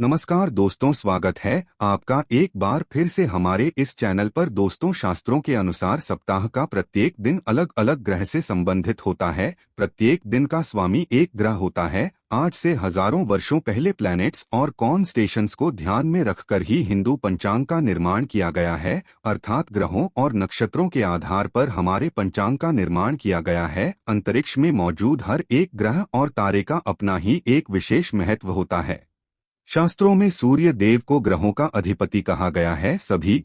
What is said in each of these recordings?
नमस्कार दोस्तों, स्वागत है आपका एक बार फिर से हमारे इस चैनल पर। दोस्तों, शास्त्रों के अनुसार सप्ताह का प्रत्येक दिन अलग अलग ग्रह से संबंधित होता है। प्रत्येक दिन का स्वामी एक ग्रह होता है। आज से हजारों वर्षों पहले प्लैनेट्स और कॉन्स्टेशंस को ध्यान में रखकर ही हिंदू पंचांग का निर्माण किया गया है। अर्थात ग्रहों और नक्षत्रों के आधार पर हमारे पंचांग का निर्माण किया गया है। अंतरिक्ष में मौजूद हर एक ग्रह और तारे का अपना ही एक विशेष महत्व होता है। शास्त्रों में सूर्य देव को ग्रहों का अधिपति कहा गया है। सभी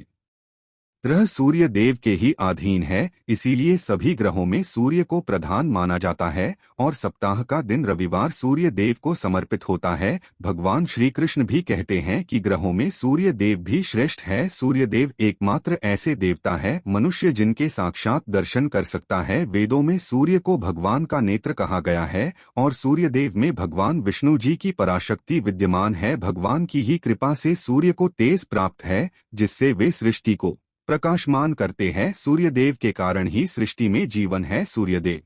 ग्रह सूर्य देव के ही अधीन है, इसीलिए सभी ग्रहों में सूर्य को प्रधान माना जाता है। और सप्ताह का दिन रविवार सूर्य देव को समर्पित होता है। भगवान श्री कृष्ण भी कहते हैं कि ग्रहों में सूर्य देव भी श्रेष्ठ है। सूर्य देव एकमात्र ऐसे देवता है मनुष्य जिनके साक्षात दर्शन कर सकता है। वेदों में सूर्य को भगवान का नेत्र कहा गया है और सूर्य देव में भगवान विष्णु जी की पराशक्ति विद्यमान है। भगवान की ही कृपा से सूर्य को तेज प्राप्त है, जिससे वे सृष्टि को प्रकाशमान करते हैं। सूर्यदेव के कारण ही सृष्टि में जीवन है। सूर्यदेव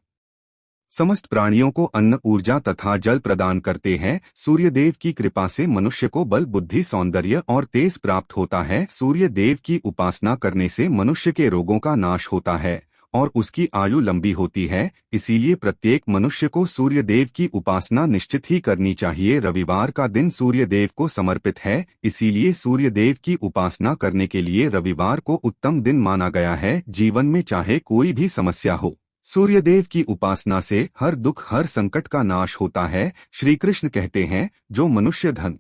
समस्त प्राणियों को अन्न, ऊर्जा तथा जल प्रदान करते हैं। सूर्यदेव की कृपा से मनुष्य को बल, बुद्धि, सौंदर्य और तेज प्राप्त होता है। सूर्यदेव की उपासना करने से मनुष्य के रोगों का नाश होता है और उसकी आयु लंबी होती है। इसीलिए प्रत्येक मनुष्य को सूर्यदेव की उपासना निश्चित ही करनी चाहिए। रविवार का दिन सूर्यदेव को समर्पित है, इसीलिए सूर्यदेव की उपासना करने के लिए रविवार को उत्तम दिन माना गया है। जीवन में चाहे कोई भी समस्या हो, सूर्यदेव की उपासना से हर दुख, हर संकट का नाश होता है। श्री कृष्ण कहते हैं, जो मनुष्य धन,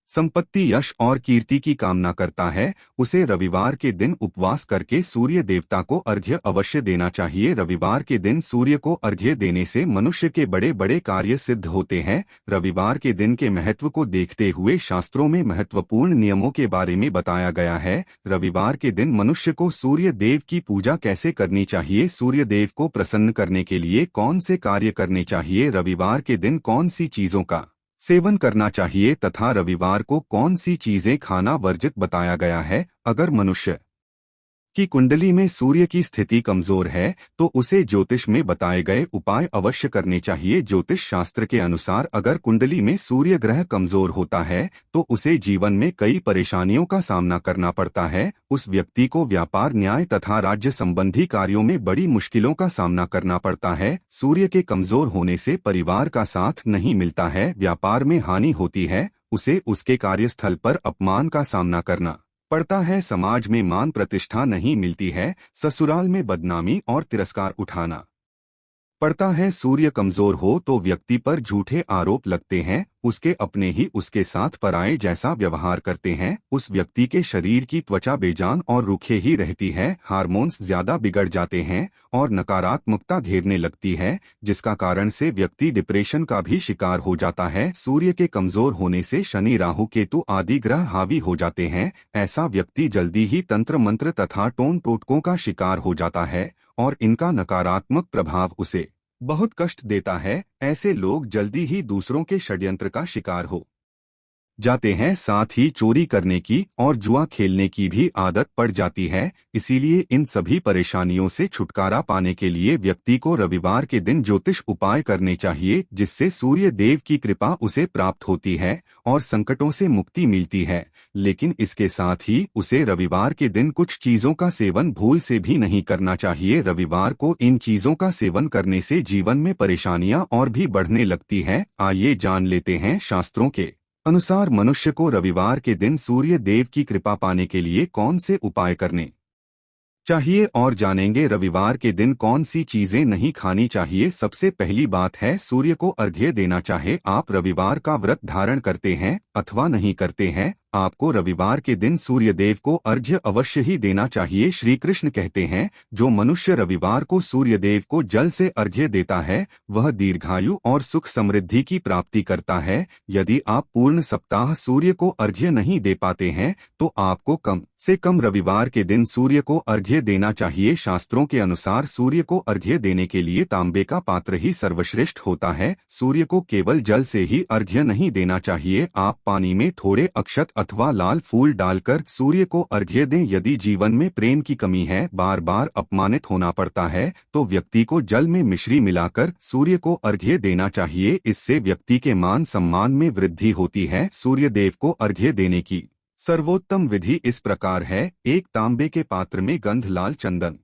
संपत्ति, यश और कीर्ति की कामना करता है, उसे रविवार के दिन उपवास करके सूर्य देवता को अर्घ्य अवश्य देना चाहिए। रविवार के दिन सूर्य को अर्घ्य देने से मनुष्य के बड़े बड़े कार्य सिद्ध होते हैं। रविवार के दिन के महत्व को देखते हुए शास्त्रों में महत्वपूर्ण नियमों के बारे में बताया गया है। रविवार के दिन मनुष्य को सूर्य देव की पूजा कैसे करनी चाहिए, सूर्य देव को प्रसन्न करने के लिए कौन से कार्य करने चाहिए, रविवार के दिन कौन सी चीजों का सेवन करना चाहिए तथा रविवार को कौन सी चीजें खाना वर्जित बताया गया है। अगर मनुष्य की कुंडली में सूर्य की स्थिति कमजोर है तो उसे ज्योतिष में बताए गए उपाय अवश्य करने चाहिए। ज्योतिष शास्त्र के अनुसार अगर कुंडली में सूर्य ग्रह कमजोर होता है तो उसे जीवन में कई परेशानियों का सामना करना पड़ता है। उस व्यक्ति को व्यापार, न्याय तथा राज्य संबंधी कार्यों में बड़ी मुश्किलों का सामना करना पड़ता है। सूर्य के कमजोर होने से परिवार का साथ नहीं मिलता है, व्यापार में हानि होती है, उसे उसके कार्यस्थल पर अपमान का सामना करना पड़ता है, समाज में मान प्रतिष्ठा नहीं मिलती है, ससुराल में बदनामी और तिरस्कार उठाना पड़ता है। सूर्य कमजोर हो तो व्यक्ति पर झूठे आरोप लगते हैं, उसके अपने ही उसके साथ पराये जैसा व्यवहार करते हैं। उस व्यक्ति के शरीर की त्वचा बेजान और रूखे ही रहती है, हार्मोन्स ज्यादा बिगड़ जाते हैं और नकारात्मकता घेरने लगती है, जिसका कारण से व्यक्ति डिप्रेशन का भी शिकार हो जाता है। सूर्य के कमजोर होने से शनि, राहु, केतु आदि ग्रह हावी हो जाते हैं। ऐसा व्यक्ति जल्दी ही तंत्र मंत्र तथा टोन टोटकों का शिकार हो जाता है और इनका नकारात्मक प्रभाव उसे बहुत कष्ट देता है। ऐसे लोग जल्दी ही दूसरों के षड्यंत्र का शिकार हो जाते हैं, साथ ही चोरी करने की और जुआ खेलने की भी आदत पड़ जाती है। इसीलिए इन सभी परेशानियों से छुटकारा पाने के लिए व्यक्ति को रविवार के दिन ज्योतिष उपाय करने चाहिए, जिससे सूर्य देव की कृपा उसे प्राप्त होती है और संकटों से मुक्ति मिलती है। लेकिन इसके साथ ही उसे रविवार के दिन कुछ चीजों का सेवन भूल से भी नहीं करना चाहिए। रविवार को इन चीजों का सेवन करने से जीवन में परेशानियां और भी बढ़ने लगती हैं। आइए जान लेते हैं शास्त्रों के अनुसार मनुष्य को रविवार के दिन सूर्य देव की कृपा पाने के लिए कौन से उपाय करने चाहिए और जानेंगे रविवार के दिन कौन सी चीजें नहीं खानी चाहिए। सबसे पहली बात है, सूर्य को अर्घ्य देना। चाहे आप रविवार का व्रत धारण करते हैं अथवा नहीं करते हैं, आपको रविवार के दिन सूर्यदेव को अर्घ्य अवश्य ही देना चाहिए। श्री कृष्ण कहते हैं, जो मनुष्य रविवार को सूर्यदेव को जल से अर्घ्य देता है वह दीर्घायु और सुख समृद्धि की प्राप्ति करता है। यदि आप पूर्ण सप्ताह सूर्य को अर्घ्य नहीं दे पाते हैं तो आपको कम से कम रविवार के दिन सूर्य को अर्घ्य देना चाहिए। शास्त्रों के अनुसार सूर्य को अर्घ्य देने के लिए तांबे का पात्र ही सर्वश्रेष्ठ होता है। सूर्य को केवल जल से ही अर्घ्य नहीं देना चाहिए, आप पानी में थोड़े अक्षत अथवा लाल फूल डालकर सूर्य को अर्घ्य दें। यदि जीवन में प्रेम की कमी है, बार बार अपमानित होना पड़ता है, तो व्यक्ति को जल में मिश्री मिलाकर सूर्य को अर्घ्य देना चाहिए। इससे व्यक्ति के मान सम्मान में वृद्धि होती है। सूर्य देव को अर्घ्य देने की सर्वोत्तम विधि इस प्रकार है। एक तांबे के पात्र में गंध लाल चंदन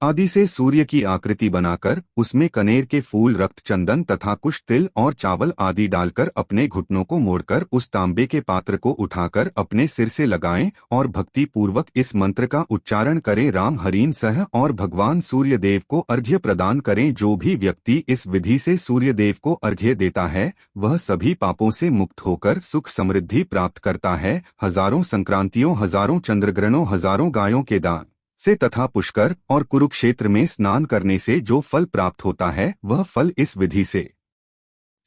आदि से सूर्य की आकृति बनाकर उसमें कनेर के फूल, रक्त चंदन तथा कुछ तिल और चावल आदि डालकर अपने घुटनों को मोड़कर उस तांबे के पात्र को उठाकर अपने सिर से लगाएं और भक्ति पूर्वक इस मंत्र का उच्चारण करें, राम हरीन सह, और भगवान सूर्य देव को अर्घ्य प्रदान करें। जो भी व्यक्ति इस विधि से सूर्य देव को अर्घ्य देता है वह सभी पापों से मुक्त होकर सुख समृद्धि प्राप्त करता है। हजारों संक्रांतियों, हजारों चंद्रग्रहणों, हजारों गायों के दान से तथा पुष्कर और कुरुक्षेत्र में स्नान करने से जो फल प्राप्त होता है वह फल इस विधि से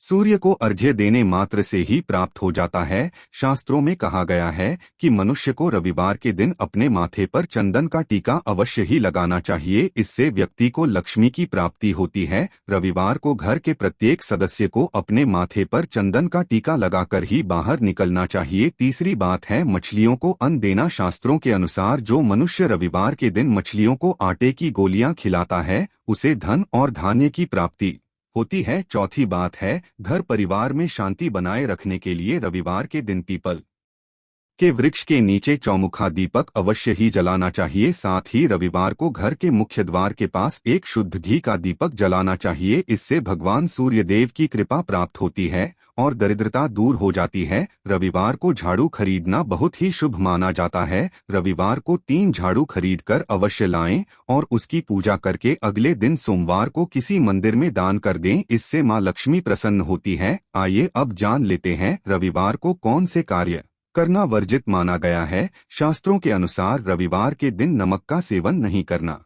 सूर्य को अर्घ्य देने मात्र से ही प्राप्त हो जाता है। शास्त्रों में कहा गया है कि मनुष्य को रविवार के दिन अपने माथे पर चंदन का टीका अवश्य ही लगाना चाहिए। इससे व्यक्ति को लक्ष्मी की प्राप्ति होती है। रविवार को घर के प्रत्येक सदस्य को अपने माथे पर चंदन का टीका लगाकर ही बाहर निकलना चाहिए। तीसरी बात है मछलियों को अन्न देना। शास्त्रों के अनुसार जो मनुष्य रविवार के दिन मछलियों को आटे की गोलियां खिलाता है उसे धन और धान्य की प्राप्ति होती है। चौथी बात है घर परिवार में शांति बनाए रखने के लिए रविवार के दिन पीपल के वृक्ष के नीचे चौमुखा दीपक अवश्य ही जलाना चाहिए। साथ ही रविवार को घर के मुख्य द्वार के पास एक शुद्ध घी का दीपक जलाना चाहिए। इससे भगवान सूर्य देव की कृपा प्राप्त होती है और दरिद्रता दूर हो जाती है। रविवार को झाड़ू खरीदना बहुत ही शुभ माना जाता है। रविवार को 3 झाड़ू खरीदकर अवश्य लाएं और उसकी पूजा करके अगले दिन सोमवार को किसी मंदिर में दान कर दें। इससे मां लक्ष्मी प्रसन्न होती है। आइए अब जान लेते हैं रविवार को कौन से कार्य करना वर्जित माना गया है। शास्त्रों के अनुसार रविवार के दिन नमक का सेवन नहीं करना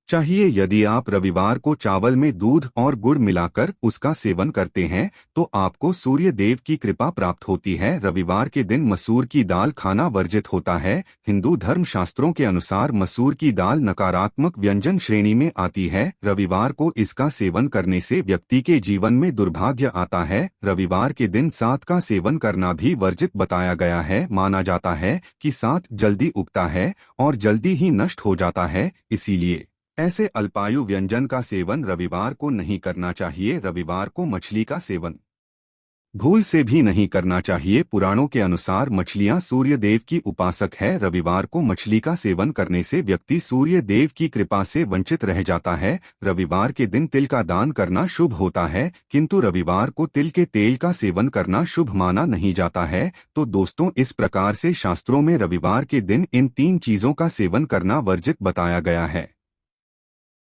चाहिए। यदि आप रविवार को चावल में दूध और गुड़ मिलाकर उसका सेवन करते हैं तो आपको सूर्य देव की कृपा प्राप्त होती है। रविवार के दिन मसूर की दाल खाना वर्जित होता है। हिंदू धर्म शास्त्रों के अनुसार मसूर की दाल नकारात्मक व्यंजन श्रेणी में आती है। रविवार को इसका सेवन करने से व्यक्ति के जीवन में दुर्भाग्य आता है। रविवार के दिन सात का सेवन करना भी वर्जित बताया गया है। माना जाता है कि सात जल्दी उगता है और जल्दी ही नष्ट हो जाता है, इसीलिए ऐसे अल्पायु व्यंजन का सेवन रविवार को नहीं करना चाहिए। रविवार को मछली का सेवन भूल से भी नहीं करना चाहिए। पुराणों के अनुसार मछलियां सूर्य देव की उपासक है। रविवार को मछली का सेवन करने से व्यक्ति सूर्य देव की कृपा से वंचित रह जाता है। रविवार के दिन तिल का दान करना शुभ होता है, किंतु रविवार को तिल के तेल का सेवन करना शुभ माना नहीं जाता है। तो दोस्तों, इस प्रकार से शास्त्रों में रविवार के दिन इन 3 चीजों का सेवन करना वर्जित बताया गया है।